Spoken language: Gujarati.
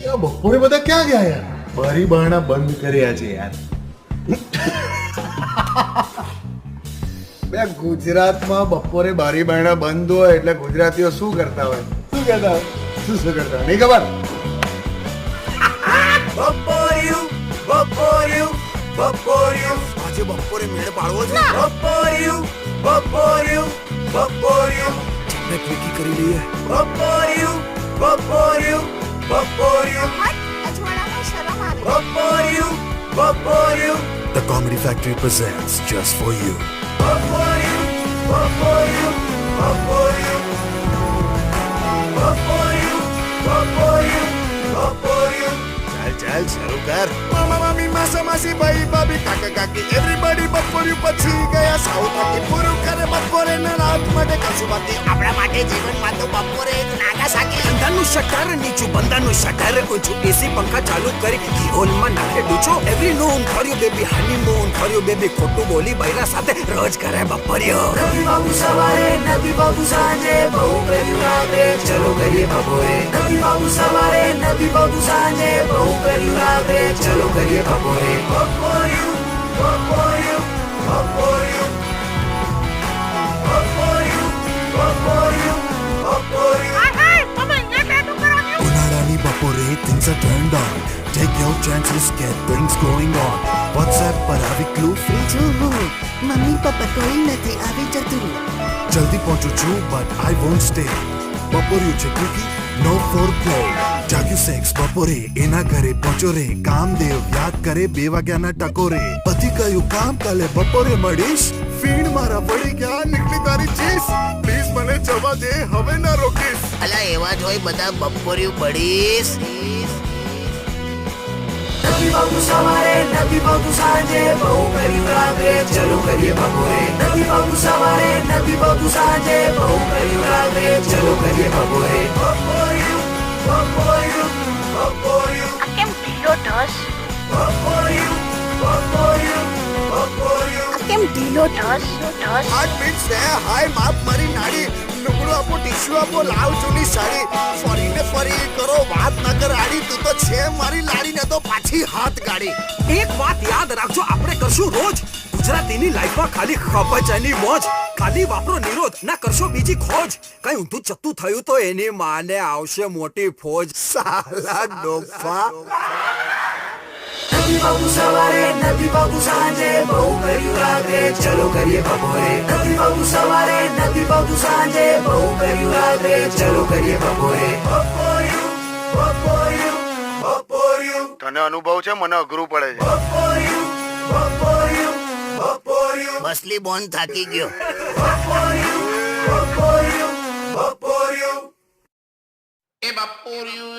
બપોરે બધા ક્યાં ગયા યાર? બારી બારણા બંધ કર્યા છે યાર. બે ગુજરાતમાં બપોરે બારી બારણા બંધ હોય એટલે ગુજરાતીઓ શું કરતા હોય? શું કરતા હોય? શું કરતા હોય? નહીં ખબર. બપોરિયું બપોરિયું બપોરિયું આજે બપોરે મેળ પાડવો છે. બપોરિયું બપોરિયું બપોરિયું ચંદે ક્વિકી કરી લઈએ. બપોરિયું બપોરિયું બપોરિયું અજવાળામાં શરમ આવે. બપોરિયું બપોરિયું The Comedy Factory presents just for you. બપોરિયું બપોરિયું બપોરિયું બપોરિયું બપોરિયું બપોરિયું ચાલ ચાલ શરૂ કર. મામા મામી માસા માસી ભાઈ ભાભી કાકા કાકી એવરીબડી બપોરિયું પછી ગયા સાઉથ આખી પૂરું કરે બપોરે ના રાત માટે કશું બાકી આપણા માટે જીવનમાં તો બપોરે એક નાગાસાકી. અંધાનું શટર નીચું બંધાનું શટર ઊંચું એસી પંખા ચાલુ કરી હોલમાં નાખે ડૂચો એવરી નૂન ફર્યું બેબી હનીમૂન ફર્યું બેબી ખોટું બોલી બૈરા સાથે રોજ કરે બપોરિયો. નથી બાબુ સવારે નથી બાબુ સાંજે બહુ કર્યું રાત્રે ચલો કરીએ બપોરે. નથી બાબુ સવારે નથી બાબુ સાંજે બહુ કર્યું રાત્રે ચલો કરીએ બપોરે. બપોરિયું બપોરિયું બપોરિયું બપોરિયું બપોરિયું બપોરિયું ઉનાળાની બપોરે things are turned on. Take your chances, get things going on. WhatsApp પર આવી ક્લુ ફ્રી છું હું. મમ્મી પપ્પા કોઈ નથી આવી જતું. જલ્દી પહોંચું છું but I won't stay. બપોરિયું છે ક્વિકી નો ફોર પ્લે. જાગ્યું સેક્સ બપોરે એના ઘરે પહોંચો રે. કામદેવ યાદ કરે 2 વાગ્યાના ટકોરે. પતિ કયું કામ કાલે બપોરે મળીશ. ફીણ મારા પડી ગયા નીકળી તારી ચીસ. પ્લીઝ મને જવા દે હવે ના રોકીશ. અલા એવા જ હોય બધા બપોરિયું પડીશ. નથી બાબુ સવારે નથી બાબુ સાંજે બહુ કર્યું રાત્રે ચલો કરીએ બપોરે. નથી બાબુ સવારે નથી બાબુ સાંજે બહુ કર્યું રાત્રે ચલો કરીએ બપોરે. બપોરિયું બપોરિયું બપોરિયું આ કેમ ઢીલો ઢસ? બપોરિયું બપોરિયું બપોરિયું આ કેમ ઢીલો ઢસ ઢસ? હાર્ટ બીટ્સ છે હાય માપ મારી નાડી. લુગડું આપો ટીશ્યુ આપો લાવ જૂની સાડી. ફરીને ફરી કરો વાત ન કર આડી. તું તો છે મારી લાડી ને તો પાછી હાથ ગાડી. એક વાત યાદ રાખજો આપણે કરશું રોજ ગુજરાતીની લાઈફમાં ખાલી ખપચાની મોજ. ખાલી વાપરો નિરોધ ના કરશો બીજી ખોજ. કઈ ઊંધું ચત્તું થયું તો એની માને આવશે મોટી ફોજ. સાલા ડોફા. નથી બાબુ સવારે નથી બાબુ સાંજે બહુ કર્યું રાત્રે ચલો કરીએ બપોરે. નથી બાબુ સવારે નથી બાબુ સાંજે બહુ કર્યું રાત્રે ચલો કરીએ બપોરે. બપોરિયું બપોરિયું બપોરિયું તને અનુભવ છે? મને અઘરું પડે છે. બપોરિયું બપોરિયું બપોરિયું બસલી બોન થાકી ગયો. બપોરિયું બપોરિયું બપોરિયું એ બપોરિયું